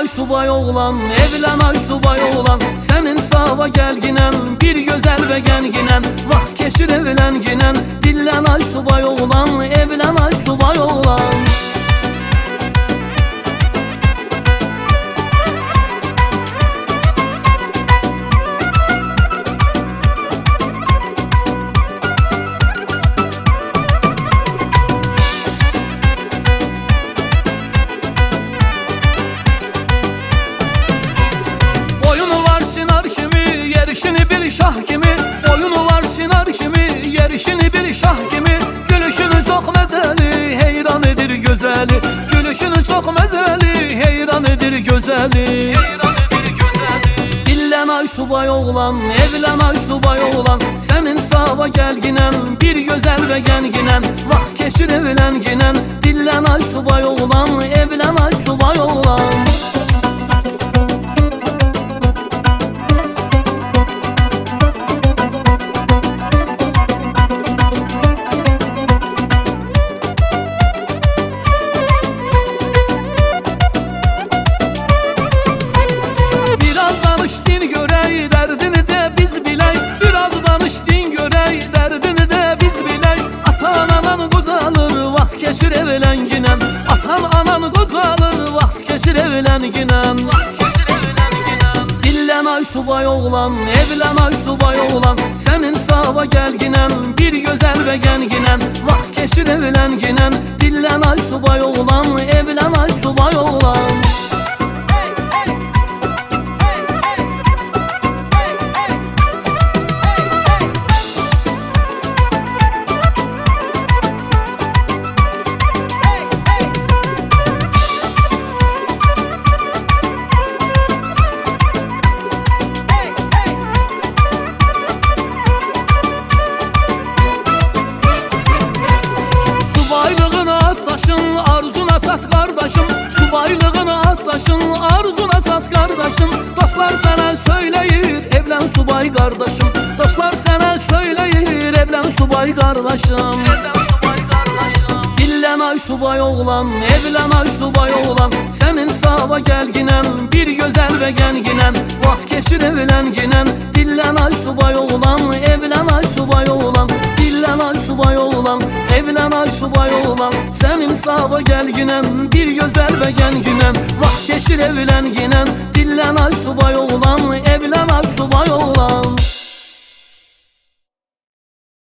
subay oğlan, evlen ay subay oğlan. Senin sava gelginen, bir güzel ve genginen. Vaxt keçir evlenginen, dillen ay subay oğlan, evlen ay subay oğlan. Yerişini bir şah kimi, oyunu var sinar kimi. Yerişini bir şah kimi, gülüşünü çok mezeli, heyran edir gözeli. Gülüşünü çok mezeli, heyran edir gözeli. Dillen ay subay oğlan, evlen ay subay oğlan. Senin sava gelginen, bir güzel ve genginen. Vaxt keçir evlenginen, dillen ay subay oğlan, evlen ay subay oğlan. Keçir evlenginen, atan anan qocalır. Vaxt keçir evlenginen. Dillen ay subay oğlan, evlen ay subay oğlan. Senin sava gelginen, bir güzel ve genginen. Vaxt keçir evlenginen, dillen ay subay oğlan, evlen ay subay oğlan. Arzuna sat kardeşim, subaylığını atlaşın. Arzuna sat kardeşim, dostlar sana söyleyir, evlen subay kardeşim. Dostlar sana söyleyir, evlen subay kardeşim. Dillen ay subay oğlan, evlen ay subay oğlan. Senin sava gelginen, bir güzel ve genginen. Vaxt keçir evlenginen, dillen ay subay oğlan, evlen ay subay oğlan. Dillen ay subay oğlan, evlen ay subay oğlan. Senin sava gelginen, bir güzel ve genginen. Vaxt keçir evlenginen, dillen ay subay oğlan, evlen ay subay oğlan.